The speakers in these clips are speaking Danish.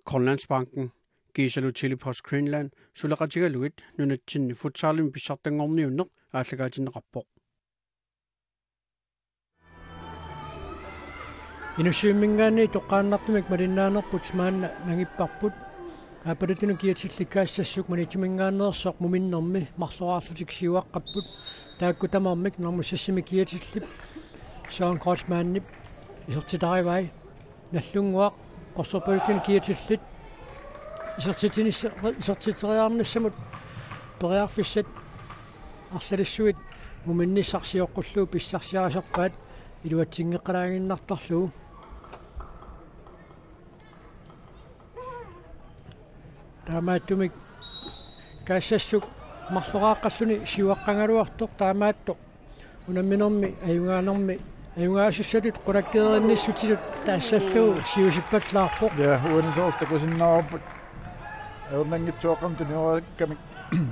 Grønlandsbanken, Giselu Telepost Greenland, Sulaqatigaluit, Nunatsinni Futsaalimi Pissartangorniunneq, Aallagaatinneqarpoq. Inussuimmingaanni toqqaannartumik malinnaanerput maanna nangipparput aapalutunu kiatillikaassuk manitimingaannersoq muminnermi marsoraarlutik siuaqqapput taakkutamarmik narmussimi kiatillip Søren Kortsmaannip isertitarivai nallunguaq qorsorpalutunu kiatillit isertiteriarnissamut periarfissat arsalussuit muminnissarsioqqullu pissarsiarasarpaat iluatsingeqqalaaginnartarlugu таамааттумик каассассук марлорааққаллуни сиуаққангалуартоқ таамаатто унамминерми аюнгаасуссалут қулаккееринниссутилут таассаллуу сиусиппаллаарпоқ я уанисоорта кусиннаарпут аунангитсуоқамтуни ораккамик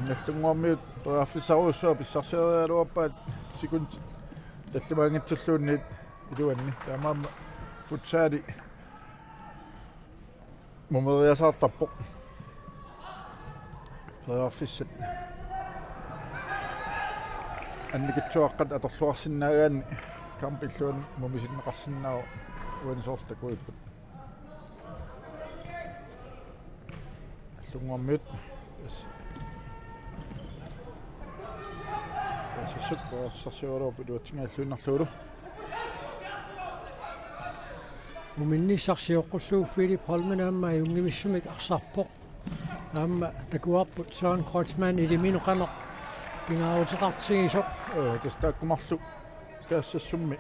наллунгуармиут пераффисаруссуа писсарсериалуарпаат секунд таллумаангитсуллуунниит илуанни таамаама футсаали момериасаартарпоқ пераффиссат анникитсуаққат аторлуарсинаагаанни кампиллуан мумисиннеқарсинаау уанисоортакуиппут аллунгуармиут суппа сасиороо пилуатсингааллуиннарлуулу муминниссарсиоққуллуу Филип Холмен аама юнгимиссумик арсарпоқ аама такуарпут Søren Kortsman илиминеқанеқ пингааутеқартигисоқ тастааккумарлу каассассумми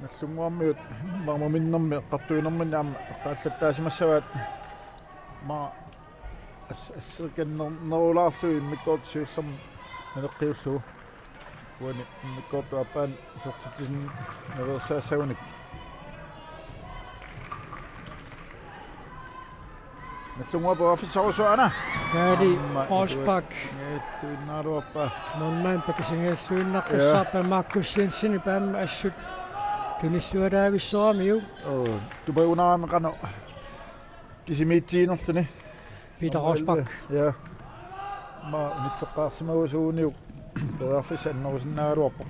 наллунгуармиут мамаминнэрми эққартуинэрмини аама эққааллаттаасимассаваат ма ассерканнерулаарлуи миккоотсиуллерм налеққиуллу уани миккоотуаппаан исертитисин наверсаасагуник наллунгуапа оффисаусуана каали Росбак туиннааруаппа нонмаан пакисингааллуиннаққиссаарпа Маркус Jensen паама ассут туниллуалаависсорамиу тупаунаамеқано кисимиитсиинерлүни Peter Rosbach я ма нитсеққарсимагусууниу пераффис аннерусиннааруарпо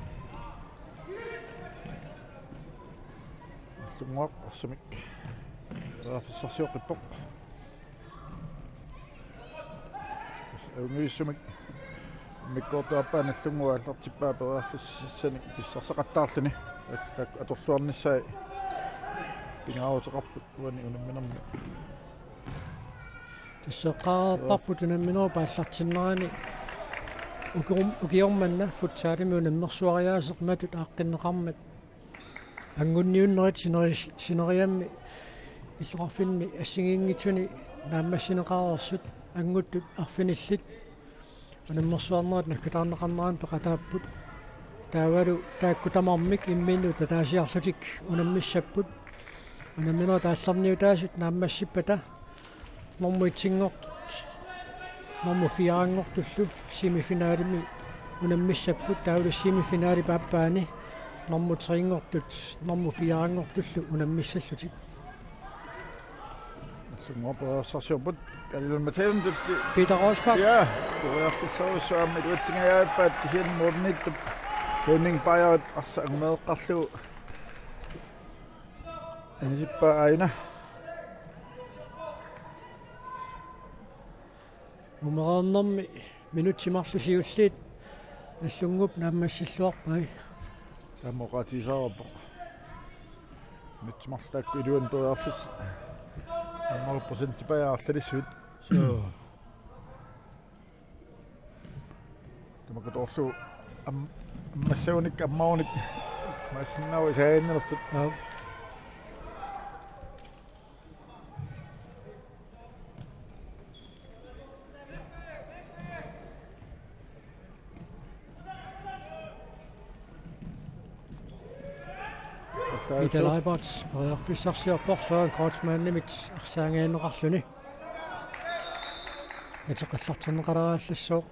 тунгуақ ассамик пераффиссарсиоқиппоқ унгиссумик миккоотуаппаа наллунгуа аллартиппаа пераффиссани писсарсеқаттаарлүни так аторлуарниссаа пингаавутеқарпут уани унамминерми тассеққарпарпут унамминеру пааллартиннерани укиорманна футсаалими унаммерсуариаасеқ матут ааққиннеқармат ангунниуннерит синериамми иллоқарфинни ассигиингитсуни нааммассинеқарерсут ангуттут арфиниллит унаммерсуарнерит наккутаарнеқарнеран пеқатааппут таавалу тааккутамармик имминну татаасиарлутик унаммиссаппут унамминера таалларниу таасут нааммассиппата нормуитсингортут норму фиаангортуллу семифиналими унаммиссаппут таавалу семифинали пааппаани норму трингортут норму фиаангортуллу унаммиссаллутик суммапа сасиопут калилун матеун Peter Rosbach ja пераффисаусуамми уатсингааппаат кисиан морниттуп Henning Bayer арсаангмеэккарлу анисиппа аина умерааннэрми минутсимарлусиуллиит наллунгуп нааммассиллуарпай самоқатисаарпоқ митсмарлаакку илуан пераффис 100% типаяарлалиссуит тамакаторлу аммассауник аммауник массиннау сааннерсут Peter Leiberts periarfissarsiorpor Søren Kortsmaannimit арсаангаанеқарлүни натеқаллартиннеқалераааллассоо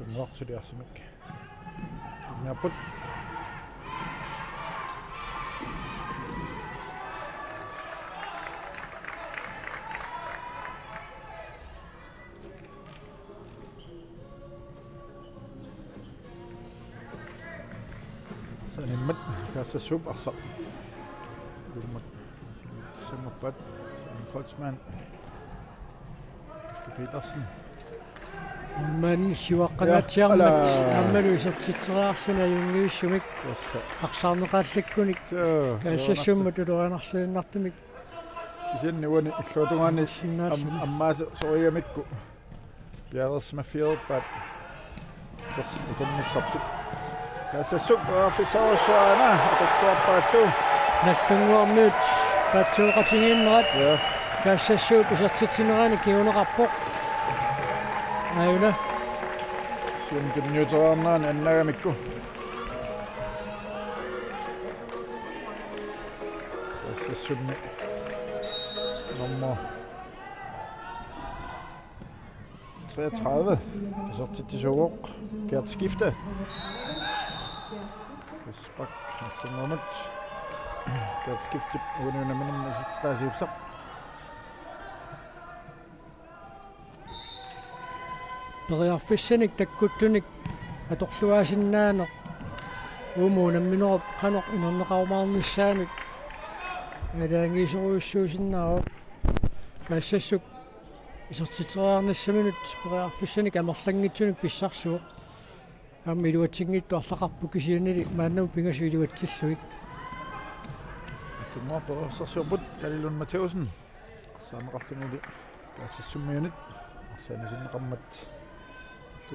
Tunguaqsuliarsimik. Miaput. Sanimmat kassassup arsa. Gulmat. Samappat. Koltsman. Petersen. Man siwaqqanatiarmat ammalu isartiteraarсуна юнгиуссумик ақсаарнеқааллаккуник каассассуммат улуанарсуиннартумик исиннуани иллуутугаани аммаас сориамикку пиарерсмаффиорпат иканниссартик каассассуп офисаусуана ататтуарпааллу нассунгуармиут патсуоқатингииннерат каассассууп исартитинерани киунеқарпоқ Ayuna. Sun kinnyutararnaan annagamikku. Tassunni. Nummer 33. Så til så Gert skifte. Spak efter moment. Gert skifte under minimum stadsivler. Periarfissanik takkuttunik atorluaasinnaaneq uumuunamminerup qaneq inerneqarumaarnissaanut alaangiisuruussuusinnaarup kaassassup isertiteriarnissaminut periarfissanik amerlangitsunik pissarsuuq aamma iluatinngittu arlaqarpu kisianili maannam pingasu iluatsilluit Tumma periarsersuuput Kalilun Matheusen saameqarlunuli kaassassumiunit arsaanisinneqammat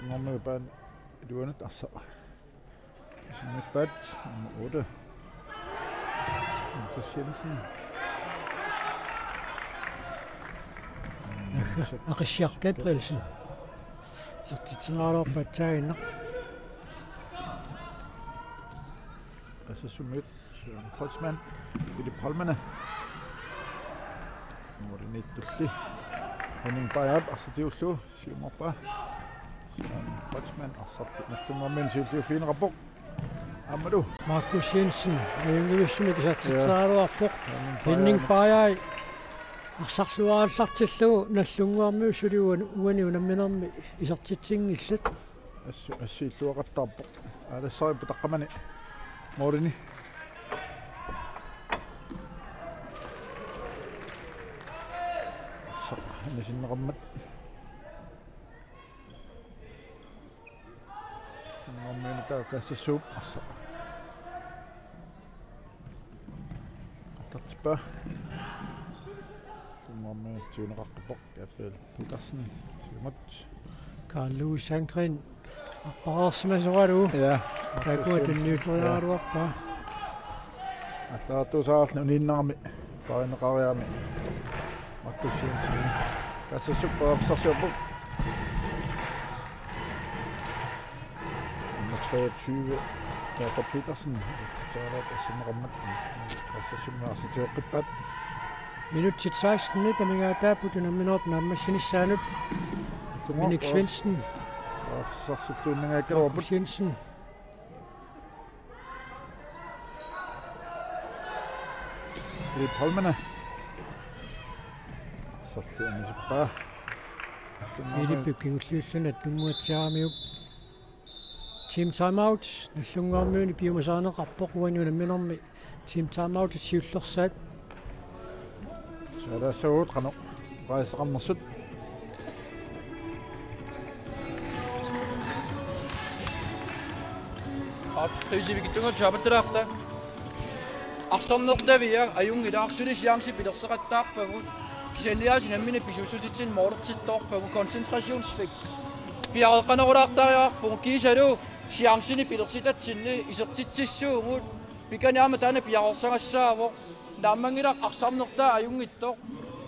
Nummer band iluanut arsa. Sinnepat nummer 8. Markus Jensen. Aqishiarkat Prilsen. Sertiteraarorpatsainneq. Kassasumit Koltsman Philip Holmane. Morinitulli. Henning Bayard arsatiullu siumorpa. Koltsman arsarli nallungermin siulliu fiin rapport. Ammalu Markus Jensen yungiussumik sertiteraarorpoq Henning Bayard арсарсуааллартиллугу наллунгуармиу сулиуан уани унамминерми исертитсингиллат ассииллуақаттарпо алассариппу таққамани морини нисиннеқармат норминитаа кассасууп арса тартипа Mamma tuunaqartupoq Gabriel Petersen simat Carlo Sankrin аппараарсимасораалу такуат ньютрилааруарпа аллаатусаарлу ниннарми паринеқариарми Markus Jensen кассасуппаапсарсиорпук 23 Gabriel Petersen таалаат ассинеқармат кассасуммаарситиоққиппат Minut 16 net амигаатааппут намминерп наммассинissaanут Minik Svendsen сарсуттууннгааккалуарпут Jensen Philip Holmane сарлианисуппаа илиппиккингуллиуллунат туммуатсиарамиуп Team timeout наллунгаармиуни пиумасаанеқарпоқ уани намминерми Team timeout сиуллерсаат Sala saut qano qaisaqarnersut Tøysivigittunga jaballeraaqta arsornertavia ajungilaarsulis jaansi pilerseqattaarpagut kisialliaasi nammini pisuusutitsin moortittoorpagu konsentrationsfik piareqanerulaartariaarpugu kiisalu siaansini pilersitatsinni isertitsissuungut pikaniama taana piarersagassaaво naamangilaq arsarnertaa ajungittoq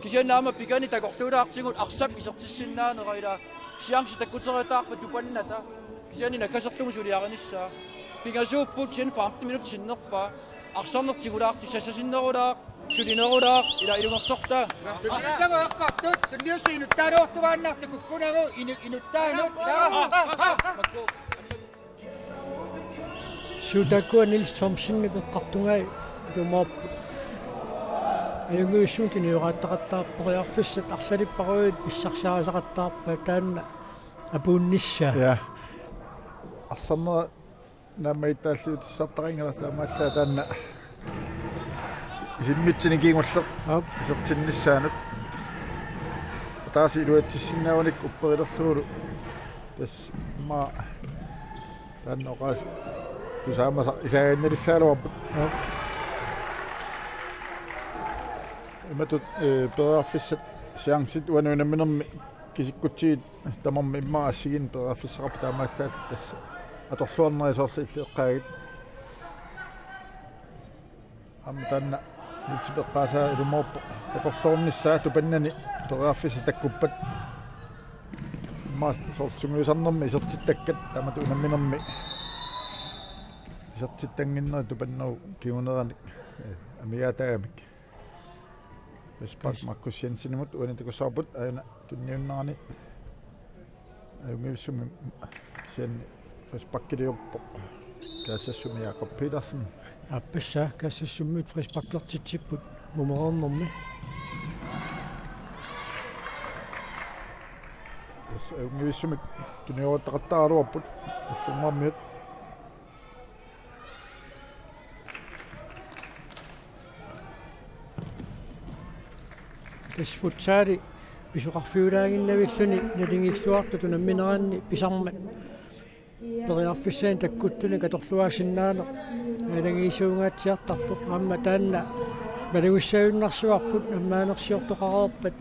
kisiannaama pikani takorluulaartingut arsap isertissinaaneraila siaansi takkuteriataarpa tupannata kisiani nakasertugu suliarinissaa Pingasuupput sen 15 minut sinnerpa arsornertigulaarti sassasinnerulaaq sulinerulaaq ila ilungersortaa Sangoaqqartut tunniusiinut taaloortuvaannartu kukkunaru inuttaanut суутааккуа Нилс Томсинни пеққартунгаи тумаап аюнгуиссуути ниурааттақаттаарпориарфиссат арсалиппаруит писсарсаасақаттаарпа таанна апууннисса я ассарнера наммаитааллуут сартарингала таамааллаа таанна симмитсини кингуллеқ исертиннissaанут тааси илуатсиннааваник упперилерлуулу тас ма таанна оқас тусаамаса исаагиннерissaaluарпут иматут перааффиссат сиангсит уануунамминерми кисиккутсиит тамарми иммаа ассигин перааффиссақарпа таамааллаал тасса аторлуарнерисоорлу иллеэққаагит амтанна нитсипеққаасаа илумоорпо такорлуорниссаа тупаннани перааффиси таккуппат мас сортсунгуисарнерми исертиттаккат тамату унамминерми исертиттангиннери тупаннеру киунераник амигаатаагамик спак маккусиансинимут уанитакусаарпут аана тунниуннерани аюнгивсуми сиан фаспаккилиорпо каасассуми Jakob Petersen аппасса кассассуммит фриспаклертитсиппут мумерернэрми аюнгивсуми туниуаттақаттааруарпут аллуммармиут тас футсаали писоқарфиулаагиннавиллуни налингиллуарту тунамминераанни писармат периарфиссаан таккуттуни каторлуаасиннаанер алангиисуунгаатсиартарпут аама таанна балагуссаюннарсуарпут аммаанерсиортоқарерпат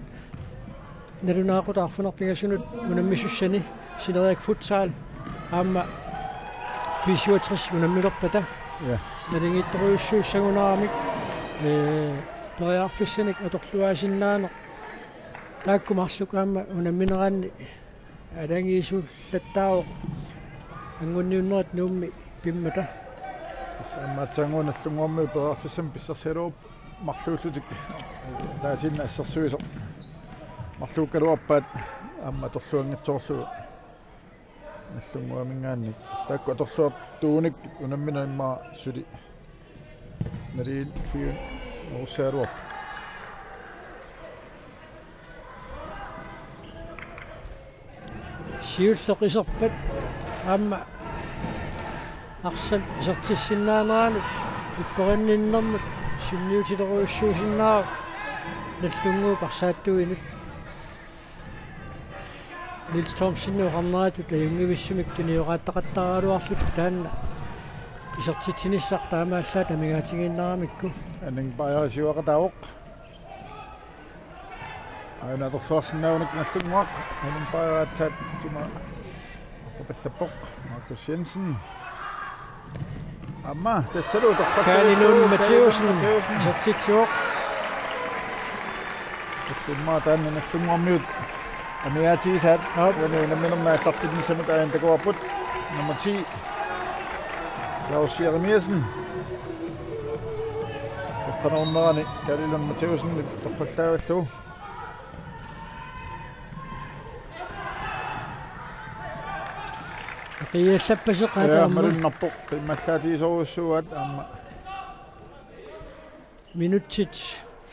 налунаақутаарфунарпигасунут унаммисуссани силериак футсаал аама писуатрис унаммилерпата налингитторуйуссууссагунаарамик периарфиссаник аторлуаасиннаанер тааккумарлукаама унамминераанни алангиисууллаттаавоқ ангунниуннерат нуумми пиммата самматсангуналлунгуарми перааффиссам писсарсалууп марлууллутик таасинна ассерсуисо марлууккалуарпаат аама торлуангатсоорлу наллунгуамингаанник таакку аторлуар тууник унаммина иммаа сули нарийн фиун оусааруап сиуллеқисерпат аама арсал исертиссиннаанерани ипперинниннэрмут синниутилеруйуссуусиннаа наллунгуу парсааттуинут Нилс Томсинни уқарнератут аюнгивиссумик туниурааттақаттаралуарлутик таанна исертитсиниссар таамааллаа тамигаатигиннарамикку анин баяасиуақатаавоқ аана торлуарсиннаавник наллунгуақ анин баяаатсаат тума аппаллаппоқ Markus Jensen амма тассалуу Канинун Матеусен исертитсуоқ тассиммаа таанна наллунгуармиут амиаатигисаат уануунамминермаа аттартиннссамут аан такуарпут номер 10 Klaus Jeremiasen Oppanornerani Kalilon Mattheusen torpallaavalluu qiyallappasiqaataamma malunnarpoq qimmallaatiisoruussuuat aamma minutsit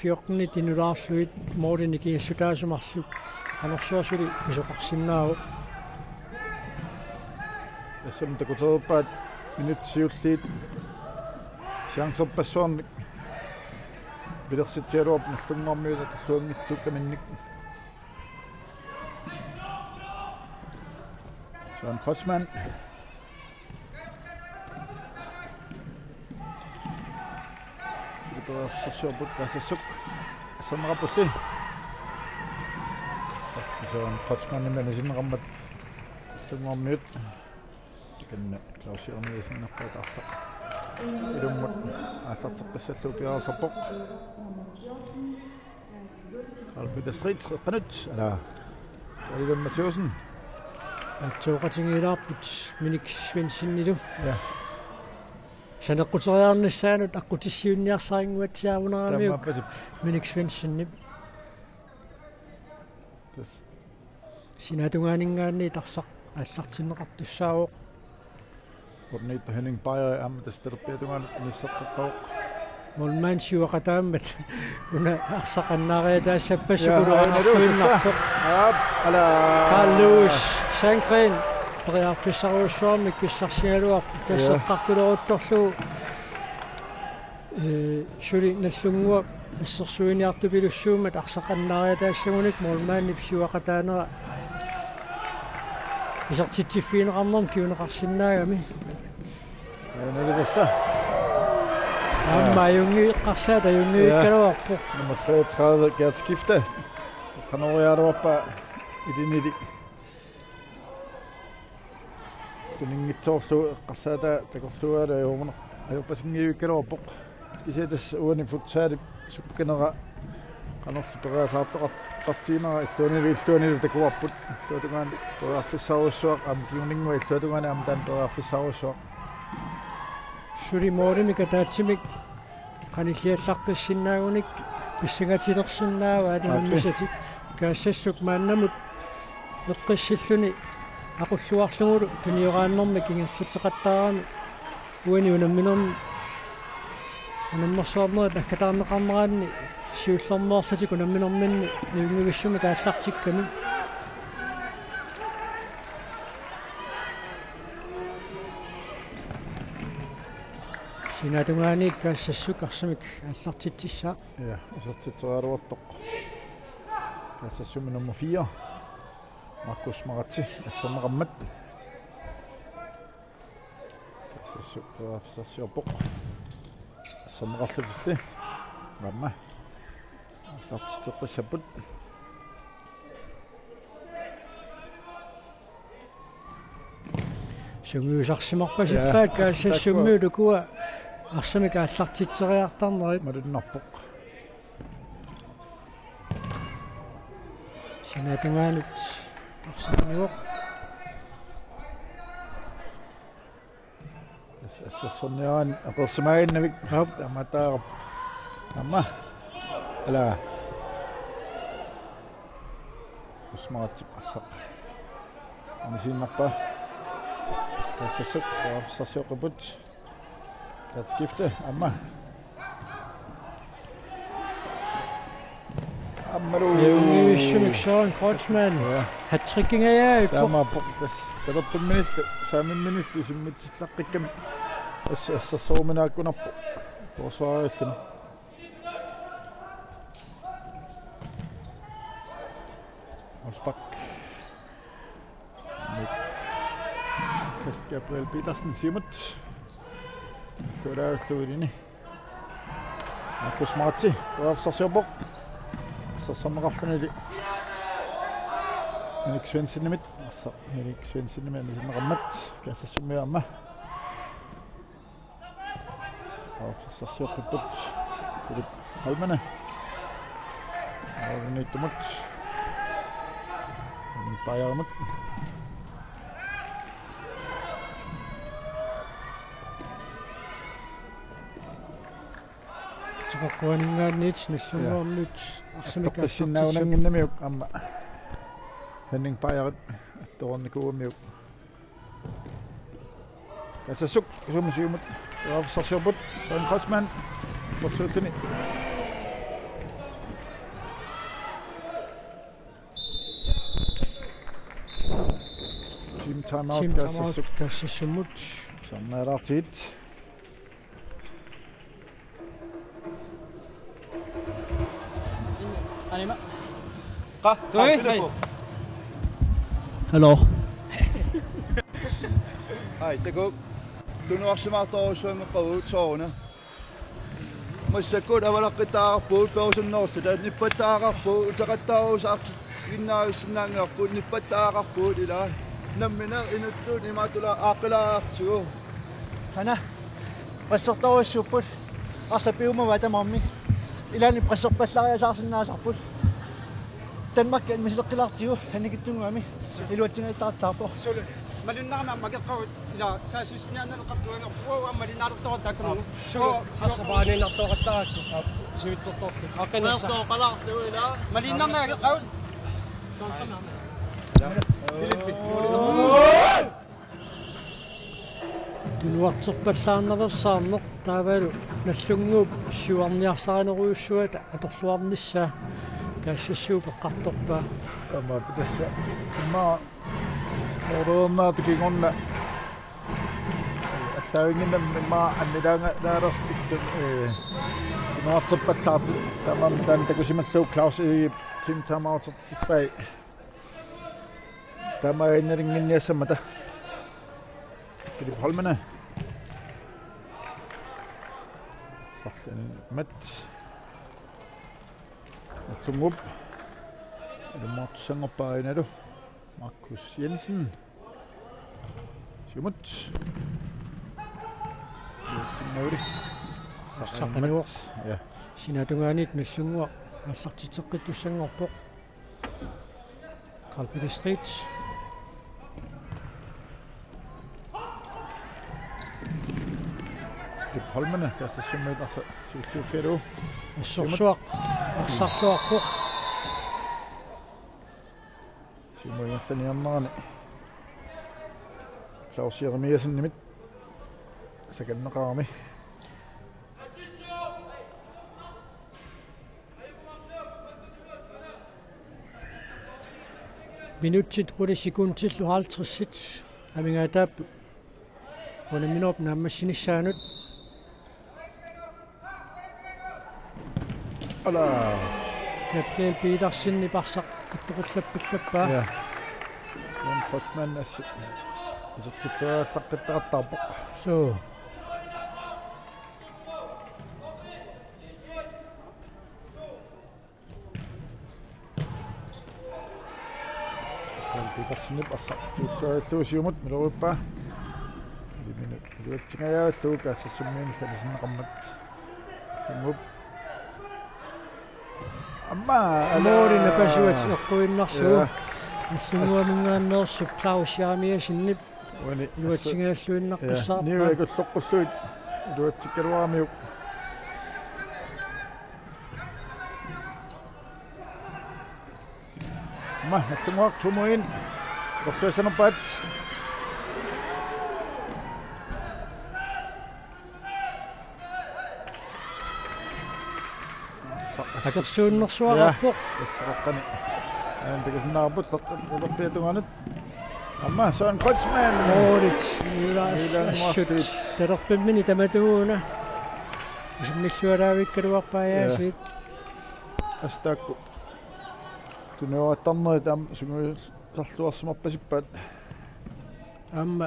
14 tinulaarluit moorini kiassutaasumarluk anersuasuli pisoqarsinnaagu yassum takuteruppaat minutsiulliit siangserpassuarnik bilersitsialuarp nallunngormiuta talluangitsuukkaminnik Søren Kreutzmann Søren Kreutzmann Søren Kreutzmann nimeni sinnerammat tungormiut kan Klaus Jeremiasen nappatarsa ilummat aallarteqqissallu piarasarpoq Albedestrit qanut ala Kalilon Mattheusen атсууqatingilaarput minik Svensinnilu ja санеққутериарнissaanут аққутиссиунниарсарингуатсиавунерамиу minik Svensinnip тас синатунгаанингаани тарсақ аллартиннеқартуссаавоқ Orniitto Henning Bayer ammatastarpiatungaan nissaqqaqqauq Molman siwaqataammat una aqsaqannaariataassappassuquluarsuinnarpoq ala Carl Lewis Sankren periarfissaruussuarmik pissarsigaluarpu tasseqqartuleruttorlu suli nallungua assersuiniartupilussuumat aqsaqannaariataassagunik molmaannip siwaqataanera isartitsiffiineqarnerm kiuneqarsinnaagami nalivassa Amma jungi qassata jungi ikkalaarpu nummer 33 Gert Skifte qanoriaaruarpa ilinili tuningitsoorlu qassata takorluaala yoomuna ajorpasingiuikkalaarpoq kisetas uani futsaali sukkanera qanorlu pereasaartoqartiinera illuanilu takuarput illuatugaan perearfissaaruussuaq kiuningua illuatugaan amtaan perearfissaaruussuaq Suri morimika taatsimik qanilliallarpissinaagunik pissingatilersinnaava atinammisati kaassasuk maannamut eqqissilluni aqulluarlungulu tunioraannermi kingerlutseqattaarami uani unamminermi unammersuarnerat nakkatarneqarneraanni siullermeersatiku unamminerminni iungivissumi kaallartikkami Sinatungaanik kaassasuk arsamik аллартитсаа ja assertitseraaluartoq kaassasumi nummer 4 Markus Maratsi assameqammat kaassasuk perearfissarsiorpoq assameqarluti gamma allartiteqqissapput sungiusarsimarpasippaat kaassassumiulukua арсамик аллартитсериартарнерит малуннарпоq синатунгаанут арсамиуоқ ассерсерниаран аперсимаагиннавик хап аматаарап амма ала усмаатип ассақ анисиннарпа кассасак арсасиоқипут Skifte amma ammalu Jungi Søren Kreutzmann hat-trickingajaai tama das minut 7 minutter simmitnaqqikam assassorminaakkunarpu forsvaarillun Osbak Gabriel Petersen simut Sudaarluilini Markus Maratsi perearfissarsiorpoq assassammeqarlunili Erik Svenssonimit Erik Svenssonimi anasinneqammat kaassassumiaamma perearfissarsiorqipput Philip Halmane aruniittumut Bayermut Taqaquaningaanniit nallunguarnut arsimikaassinaunanginnamiuk amma Henning Bayer attornikuumiuk kaassasuk sumsiumut perearfissarsiorput Søren Kreutzmann sersuutini team timeout kaassassummut sannaalaartiit Hello. Hej, det går. Du nu også meget dårlig svømme på udtårne. Men så godt at være der på udbørsen noget, der er på der på, så kan der også innan snakker på der på det der. Nemmer inden du ni meget du la akla tu. Hana. Presser dårlig super. Og så bliver man hvad mammi. Ilan presser på slag jeg sagde sådan så på. Danmark kan misle klar til han ikke tunge ami. Ilu tinga ta på. Solo. Malunna magaqaw ila sasusnyana alqabduana wa malina rtoqatakru. So asabani rtoqatakku. Siwittoq. Aqina sa. Qalas ila malina qawl. тунуартэрпаллааннерсаарнеқ таавалу наллунгууп сюарниарсаанеруйуссуата аторлуарнissaa каассассуу пеққарторпаа тама питасса имма орорнаат кигонна аллаагиннам имма аннилаанга наалертикту тунуартэрпаллаарпу тамам таан такусималлуу Клаус тим тамаутертиппай тама иннерингинниассамата Philip Holmene Sahten Met Tungup Det måtte synge op af en Markus Jensen Sjumut Saqaniuq ja sinatungaanit nallungua аллартитеққиттуссангорпоқ Kalpite Street Holmene tässä symmit asa tyykkyferu sorsuaq arsarluarpoq symmoyallaniarnerani Klaus Jeremiasen nimit sakanneqarami minutsit quli sekuntillu 50 amingaataappu quliminuup naammassinissaaanut ala Gabriel Petersen parsaq attoqullappallappa ja Jan Postman isertiteraallaqqittaqattarpoq so Petersen parsaq tuukkaаллуусиумут милууппа минут луатсигаяаллуу каассассуммиинлалисиннеқармат сангуп Amma Amorina pasuat eqquinnarsuu иллунгуамингааннерсуп Klaus Jeremiasen луатсигааллуиннарпассаа niuikulloqqulluit luatsikkaluaramiuk Ma nallunguaq tumuin qortuasanerpaat акерсууннэрсуараппоқ ассаққани аантакаснаарпут qerpiatuganut Amma Søren Kreutzmann Moritz Nilassut terpemmini tamatuuna ismilluaraavikkaluarpaayaasiit Astakku tunuattarneri tam sunguusarluarsumarpasippaat amma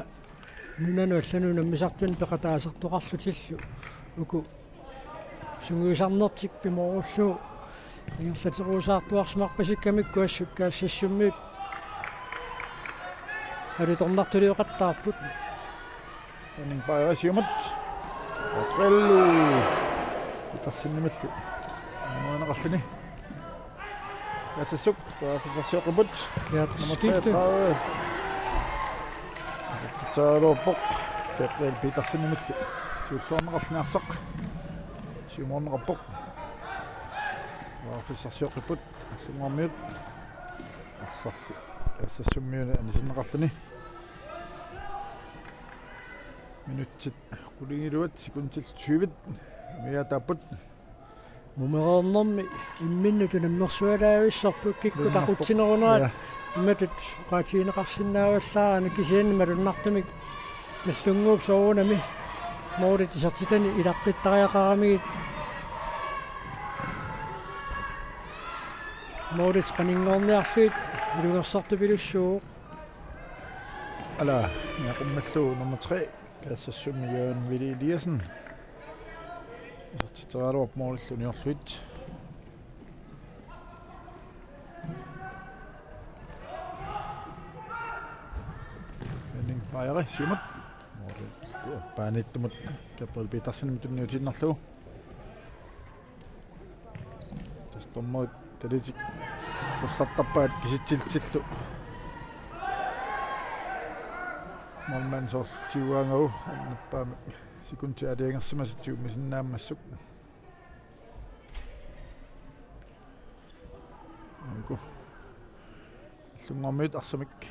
nunanu allanuna misartun peqataasartuqarlutillu uku sunguusarnertikpimorullu ingерсатеруусаартуарсимарпасиккамикку ассут каассассуммиут алуторнартулиоқаттаарпут Anning pairasiumut Aprillu Itarsиннималлу нуанеқарлуни Кассассук таасассиоқипут номер 33 Таарупоқ Gabriel Petersen-nimаллу сууллуарнеқарлуниарсақ сиуморнеқарпоқ ваафиссарсиоқипут аллунгуармиут ассарли кассассуммиуна анисиннеқарлуни minutsit qulingиluat sekuntil 20 miataaput мумереернэрми имминнуту наммерсуалаависсарпут кикку тақутсинерунаат имматут qaatiineqarsinnaavallaarani kisianni malunartumik наллунгууп соорунами моорит исертитани илаққиттариақарамигит моорит qaninngorniarluit илугерсартупилуссуу ala naqummallu nummer 3 Kassasummi Jørgen Willy Eliassen issertiteraluarp moorilluniorluit Henning Bajari simut paanittumut Gabriel Petersen tunniutinnarlu tastormut talitik qullartarpaat kisitsiltillu Malman så tiuangau annappaami sikunti aliangersimasittigu misinnaammassuk Anku allungormiut arsamik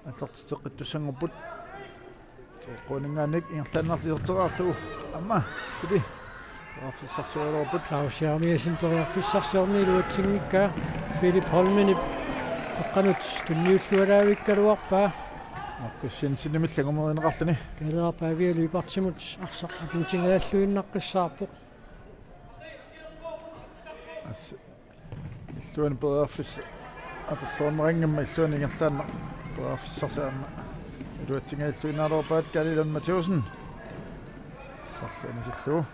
аллартитеққиттуссангорпут qoninganik ingerlannerliserteraarlugu amma sili Raffissarsuaruuput Clausiarmiasin periarfissarsiorni luatsingikka Philip Holmeni qaqqanut tunniullualaavikkaluarpaa Markus Jensen nimillangumerineqarluni kalearpaavialuipartimut arsaq apuutingaаллуиннаққиссаарпоq illuani periarfiss atorluarneringimma illuani ingerlaanna periarfissarsaamma iluatsingaаллуинааruupaat Kalilan Mathiusen sarlaanisillu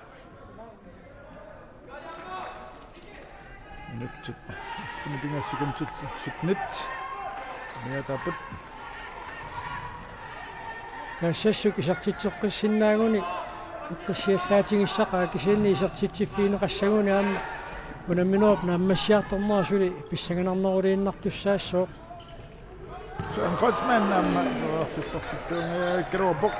minutsit finipingassikuntil sutnit miataput кассассук исартитсеққиссиннаагуни эққиссиаллаатингиссақаа кисиинни исартитсиффиинеқассагуни аама унамминуап нааммассиарторнерасули писсаганарнерулииннартуссаассоо Søren Kreutzmann amma periarfissarsittуунгаа керуапоқ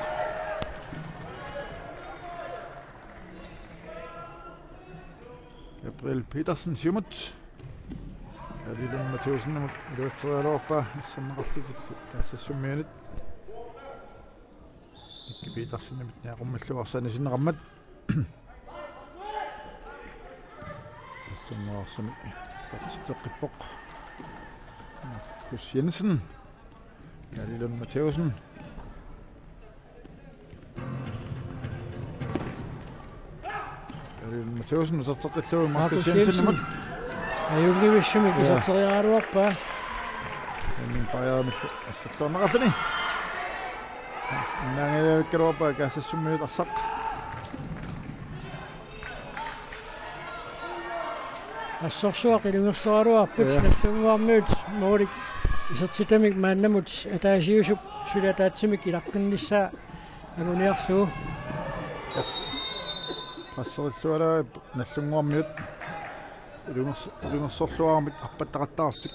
Gabriel Petersen simut Kalilan Mathiusen iluaterialuarpaa issanneqarlutittu kaassassumianit Ikki Petersenimit niaqummalluarsaanisinneqammat Tunneraarsami partiteqqippoq Markus Jensen Kalilan Mathiusen Kalilan Mathiusen userteqillugu Markus Jensen аюнгивиссуми кисартериаралуарпаа Nin pajaamillu assalluarneqarluni Naangayavikkaluarpaa kaassassumiut arsaq ассорсуақ илунгерсералуарпут наллунгуармиут моолик исертитамик мааннамут атаасиусуп сулатаатсимик илаққиннissaa агуниарсуу пассериллуалаа наллунгуармиут илунгерсорлуармик арпаттақаттаарсик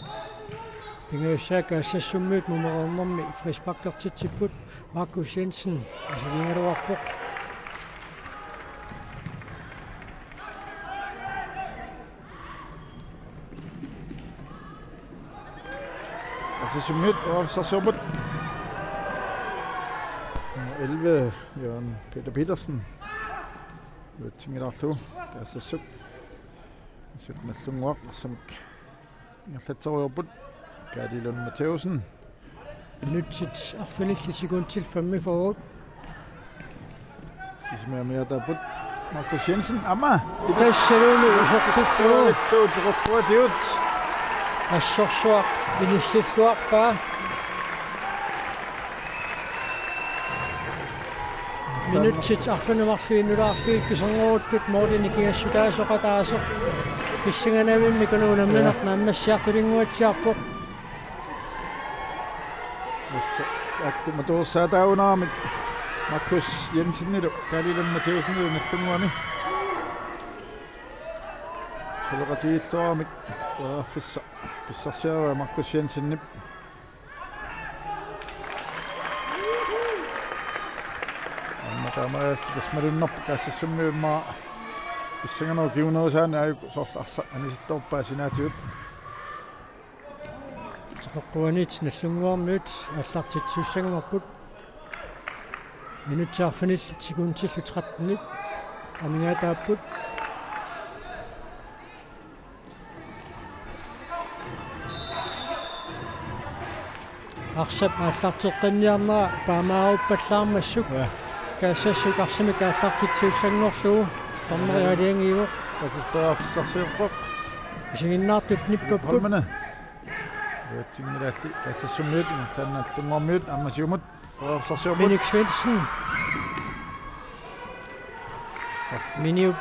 пингуссаака ассассуммиут нумерернэрми фриспаккертитсиппут Markus Jensen асилингалуарпоқ Assassumiut Raffissarsuuput 11 Jørgen Peter Petersen luatsingilaarlugu kaassassup suknallunguaq arsamik ingerlatseruyorput Kalilan Mathiusen nutsit arfinillisikuntil 45 ismaamiataaput Markus Jensen amma итассалууни усертиллуу tuuteqorpuatiut ассорсуақ инissиллуарпаа минутсит арфинамарлуиннулаарлуик кисангоруттут моординикигассутаасоқатаасо писсиганавимми кануунамминақ нааммассиартулингуатсиарпоқ akkуматуурсаатаагунарамик Markus Jensenилу Kalilan Mathiusenилу наллунгуами солеқатииллуарамик Raffissa писсарсиараа Markus Jensenнип амматаамаалти тасмалуннарпу каассассуммиуммаа писсаганоо киунерисаана аюк соорларса аниситторпаа синаатигут теққуанит наллунгуармиут аллартитсуссагамарпут минутсаарфиниллитсигуунтиллу 13 амингаатааппут арсап аллартеққинниарнера паамааруппаллаармассук каассассук арсимик аллартитсууссагнерлугу торнериалиангиуоқ кассаспааффиссарсиорпоқ исигиннаартут ниппаппут Holmene luatsingilaалли каассассуммиут инерлааннааллунгуармиут аммасиумут Raffissarsuuput Minik Svendsen Miniu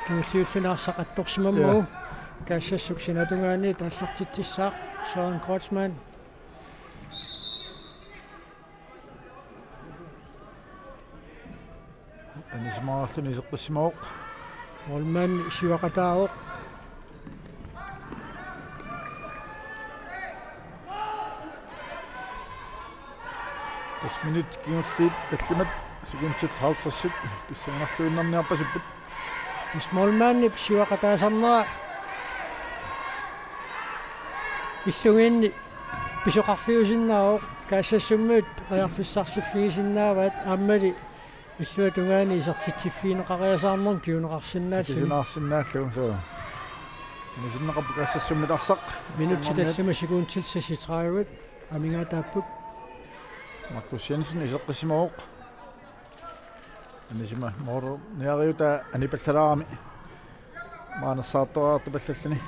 кингиллиуллунаарсақатторсимаммагу каассассук синатунгаани таллартитсissaaq Søren Kreutzmann анисмаарлуни исеққиссимаоқ Holman сивақатааоқ minut kiungulliit tallimat sikuntit 50 pissangernarluinnarniarpasupпут Smallmanni psiuaqataasarnera иллугиинни писоқарфиусиннааоқ кассассуммут риарфиссарсиффигисиннааваат ааммали иллуатунгаани исертитсиффиинеқариасаарнерн киунеқарсинааллу кисинаарсинааллу соо нисиннеқарпу кассассуммиларсақ минутти тассама секундтилсаситраават амингаатааппут Markus Jensen исеққисимаоқ анисима моро неариута анипаллалаарами маанерсаартораарту паллаллани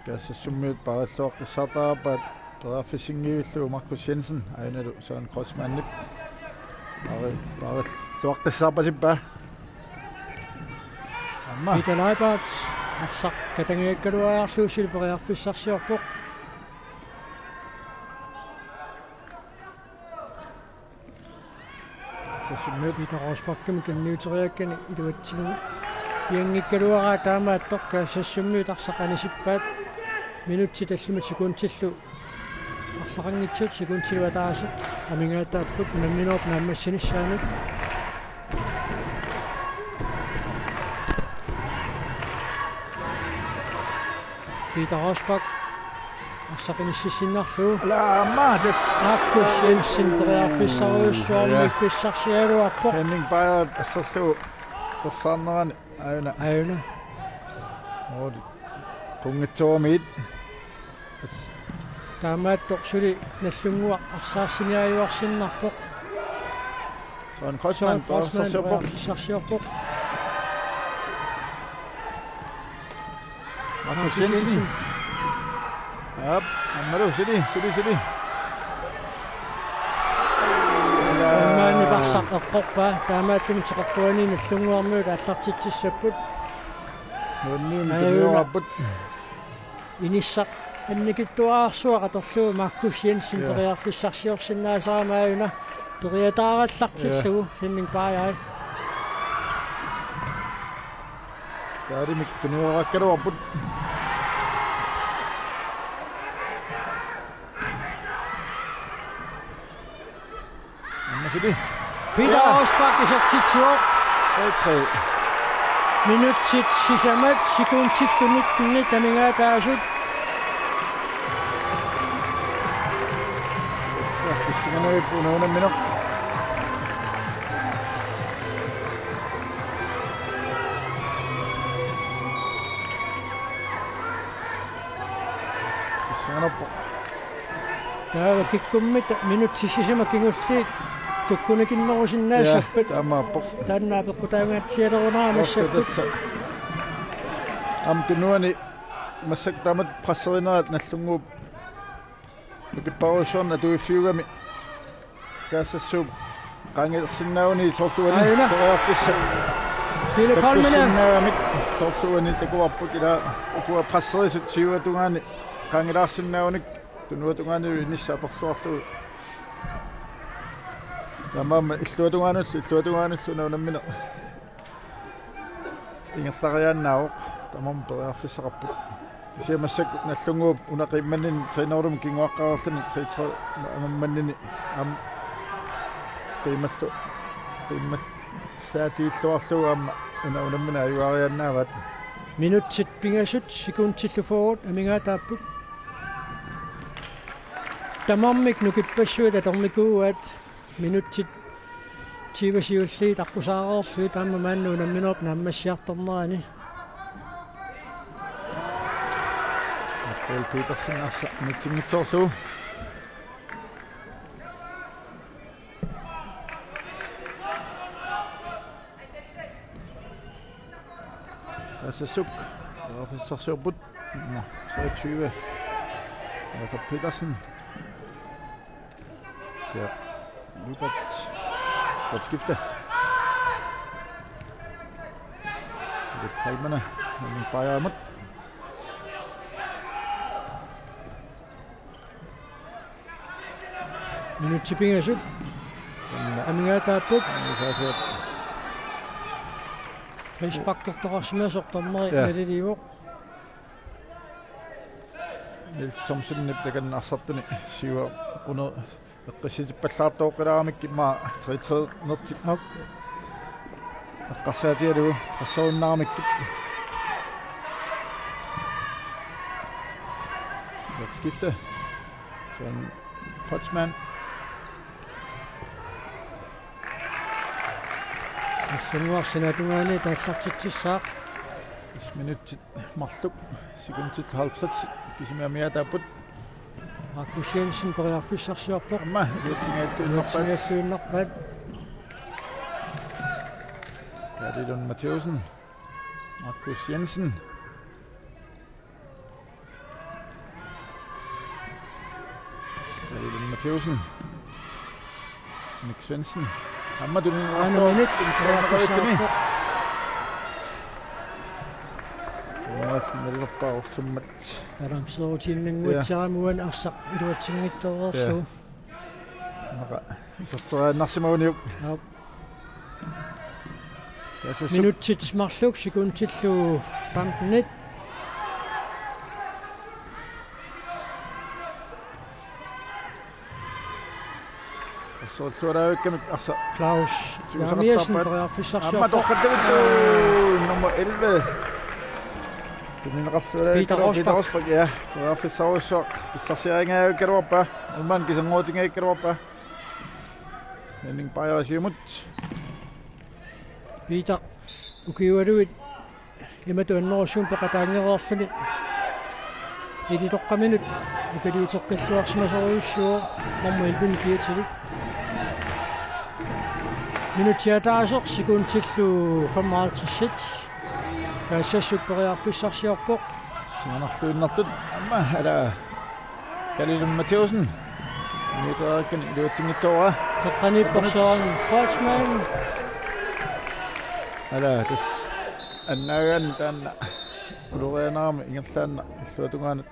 кассассуммиут параллуаққиссаатаапаат траффисингиуллу Markus Jensen айналу саан кроссманнип параллуаққиссаапасиппа амма италайпаат арсақ катангиаккалуариарсуусил периарфиссарсиорпоқ сассуммиут итароспакками канниутериаккани илуатсигу пиангиккалуараа таамааттоқ каассассуммиут арсақанисиппаат минутси таллимат секундтиллу арсақангитсут секундтилуатаарасеқ амингаатааппут намминооп нааммассиниссаанут Peter Rosbach арсақиниссисиннарлуу лаамаатас Markus Jensen периарфиссаруйуссуармик писсарсиалуарпоқ Henning Beyer ассерлу тассаарнерани аюна моди тунгитсуумит таамааттоқ сули наллунгуа арсаарсиниаюарсиннарпоқ сон косман тассарсиорпоқ писсарсиорпоқ Markus Jensen ап аммару сиди маани парсаққорпа таамааттум теқартуани наллунгуармуут аллартитсиссаппут нуунниум тумиораппут иниссақ анникиттуаарсуаqa торлуу Markus Jensen периарфиссарсиорсиннаасаамааюна периатаараллартиллугу Henning Beyer таримик тумиораккалуарпут аммасиди Peter Rosbach исертитсуоқ 3 минутсит сисамат секундтиллунит тамингаатаасут киссиганавип унуунамминеқ киссиганаппо таава киккуммита минутси сисама кингуллиит куккунакиннерусиннаассаппат таамааппо тааннаапеккутаангаатсиалерунаа ам тунуани массак тамат прассеринерат наллунгууп укиппарусуарна туиффиугами кассассууп qangilsinnauni sorluani toraafissa Philip Holminen sorluani takuarput ila ukua prasserisut siuatungaani qangilaarsinnaunik tunuatungaani nissaatorluarlu tamam illuatungaanullu naunamina ingerlariaannaaoq tamam toraafissaqarput siamassak nallunguup unaqimmannin trainerum kinguaqqarerluni tritra amammannini am qiimallu saatiilluarlugu amma unammina ayuariannaavat minutsit pingasut sekuntillu forward amingaataapput tamammik nukippassua tatormikuuat minutsit tiivasiulli taqqusaaqerlui taamma maannu unamminuup naammassiartornerani Paul Petersen assa mittingitsorlu Assasuk Professor no 23 Jakob Petersen ja Lubert godt skifte det Palmerne men Bayer imod minutsi pingasut amingaataapput frispakkertoqarsimasortorneri maliliuoq Niels Thomsen niptakan arsartuni siwa qunu eqqissitippallaartooqilaramik imma 33 nerti eqqarsaatialugu qassarunnaaramik skifte. Potsman. Senguarsina tungaani taassartitsissaaq. 1 minuuttit marluk. Sekuntit 50. Kisimaamia taaput. Markus Jensen poriarfissarsiorpoq. Amma Uatsingaassuinnerpat. Kadilun Matheusen. Markus Jensen. Kadilun Matheusen. Nick Svensson. Hammadun Minut. Taramsootinninguutsaaramuan arsaq iluatsinngittorersu. Isarteraannarsimauniup. Minuttit marluk sekuntillu 15. Soltuaraukkamik arsa Klaus Jeremiasen poriarfissarsiorpoq. Ammadorqattavittu nummer 11. Peter Rosberg. Ja, poriarfissarussoq pissarsiaringaakkaluarpa ulman kisanguutingaakkaluarpa. Henning Bayer-siumut. Peter ukiualuit imatuannerussuun peqataangereerluni. Iditoqqaminut ukaliuteqqilluarsimasoruissuo normaalpun kiatilik. Minutiataasoq sekuntillu 55. Kaasassuk poriarfissarsiorpoq. Sinanarluinnertut amma ala Kadilun Matheusen. Minutaakkan iluatsingittoora. Teqqanipporsoorn Potsman. Ala tas annaagaan taanna ulurianaarma ingerlaanna illuatungaanat.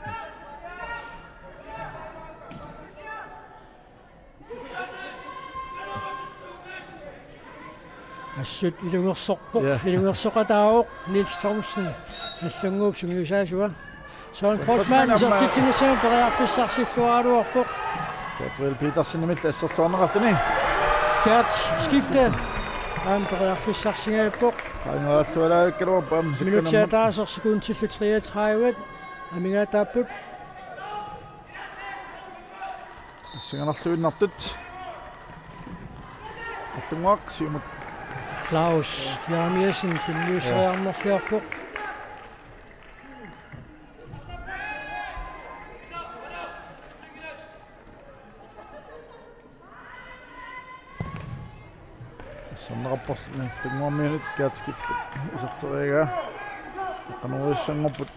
Assut ilungersoqataaoq Nils Thomsen allunguup sungiusaasua. Søren Potsman isartitsinissaan poriarfissarsilluaruarpoq. Gabriel Petersen imilla assarluarneralluni. Gert skifte. Poriarfissarsingaappoq. Qaingeraallualaakkaluarpa Minutiataasoq sekuntillu 33. Amingaataapput. Singanarluinnartut. Allunguaq siumut. Klaus Jeremiasen pinniusseriarnersiorpoq. Sannerapporluni tunguarmiunut kiatskiftu isarteriagaa. Qanurissanngorput.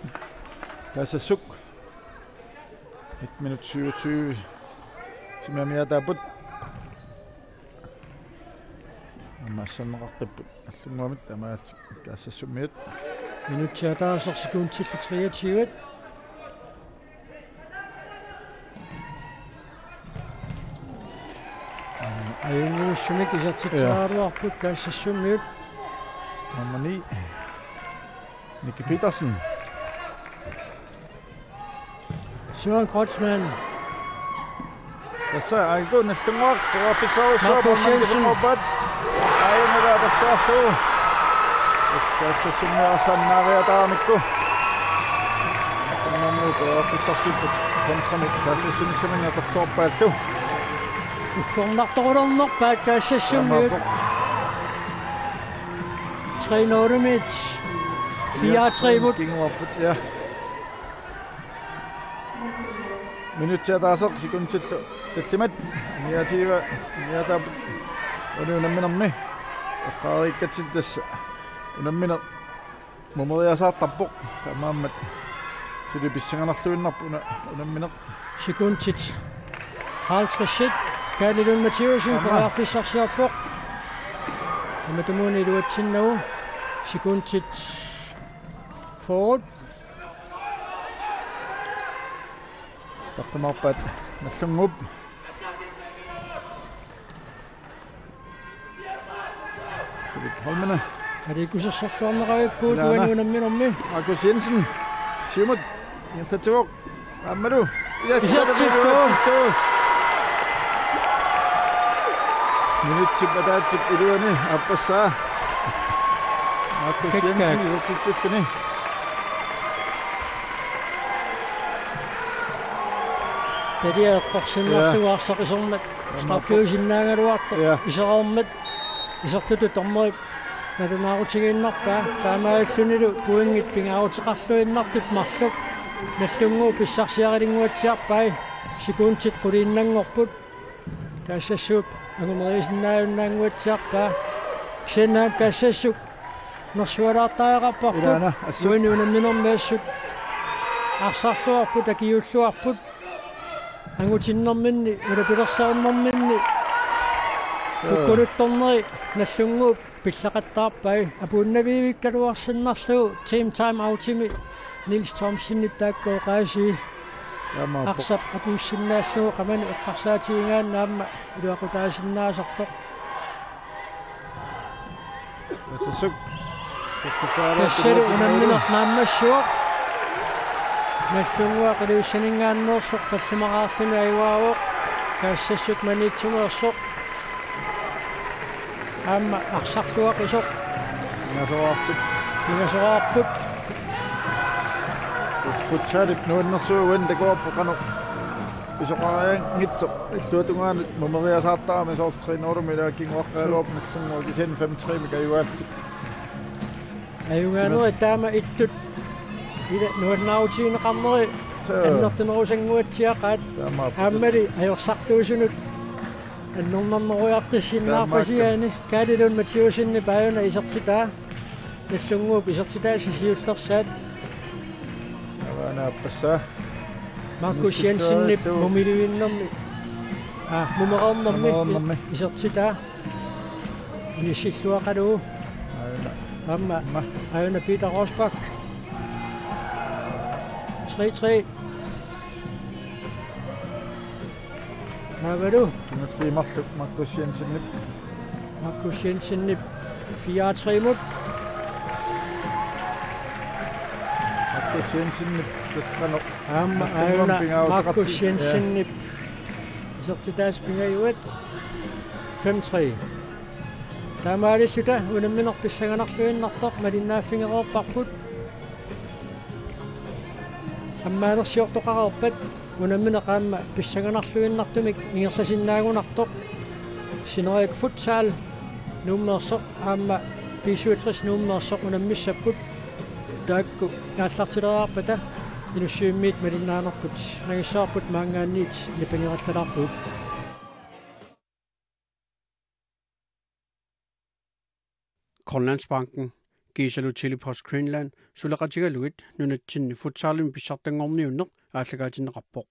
Kaasassuk. 1 minut 27. Simamiataaput. Massanneqarqipput allunguamit amaat kaassassumiut. Minutiataasoq sekuntillu 23. Ayunguussumik isartitsaaruarput kaassassumiut. Nummer 9. Nicky Petersen. Søren Potsman. Tässä aiku nallunguaq Markus Jensen. Ainera tassaasu. Kaassassumiarsannaariataarmikku. Nummer poriarfissarsipput kontramik kaassassunissamaniatortorpaallu. Uffernartornerpaat kaassassumiut. 3-0 mit 4-3 mut. Ja. Minutiataasoq sekuntillu tallimat niativa niataap ununamminarmi eqqaariikkatsit tassa unammina mumeriasaartarpoq tamaammat sulipissanganarluinnarpu unammineq Sekuntit 50. Kadilun Matheusen poriarfissarsiorpoq. Tamatumuuni iluatsinnagu sekuntit forward. taqqimaarpaat nallungup Philip Holmene. Arikussersorluarnerayuppuut uanunamminermi. Markus Jensen. Siumut. Yantatuoq. Ammadu. Isartittu. Minuutsip ataatip iluani appassaa. Markus Jensen isartittuttuni. Tadia qorsinnaarsuarsaqisommat straffiusinnaangaluarto iseraummat isertutut ormeri nalunaarutigiinnarpaa taamaalluниlu puingit pingaarutiqarluinnartut marsuk nallunguu pissarsiarilinguatsiarpai sikuuntit quliinnangorput kaassassuup angumeriisinnaajunnaanguatsiarpaa sennaat kaassassuk nersualaartaaqarparput uinuunamminermaassut арсарлуарпут акиуллуарпут ангутиннэрминни улапилерсауннэрминни куккулутторнери наллунгууп пиллақаттаарпай апууннавиивиккалуарсиннарлуу team time outimi Nils Thomsen тааккоо qaaси арсап апууссиннаассуу qamani эққарсаатигингааннаама илуақутаасиннаасарто Сусук тассали унамминер нааммассуа Nassungua qaliussaningaannersoq tassimaqaarsimi ayuaavoq kaassasut maniitsumeersoq aamma arsarluaqisoq ningasoraarput futsalit nuunnersuugun takuarpoqanu isoqarian ngitsoq illuutungaanut mumeriasaartarami soortriinorumila kinguaqqaaluup nassungua kisen 5-3 mikayuaaltik ayungaaneri taama ittut ila nuannautiineqarneri annertunerusanguatsiaqaat aammali ajorsartuusunut annornarneruiartissinnaarpasiaani kaalilun matiusinni paajuna isertitaa nallunguup isertitaa sisiullersaat avaanaappassaa Markus Jensenip mumiliuinnermi mumereernermi isertitaa inissilluaqaluu amma ajuna Peter Rosbach 3-3. Navalu. Tunnetti marsuk Markus Jensenip. Markus Jensenip 4-3 mut. Markus Jensenip tasqano. Amma aina Markus Jensenip. Isertitaas pingajuat 5-3. Taamaalisuta unamminerpissanganarluinnartoq malinnaaffingeroorparput. Аммаанерсиортоқарерпат унамминеқаама писсаганарлуиннартумик ингерсасиннаагунарторқ синериак футсаал нуммерсоқ аама писуатрис нуммерсоқ унаммиссаппут таакку гааллартилераарпата инуссиуммиит малиннаанерпут нагиссаарпут маангаанниит нипангераллалаарпут Grønlandsbanken Gisalu Chili Post Greenland sulaqatigaluit nunatsinni futsaalimi pissartangorniunneq aalлагаатиннеқарпоq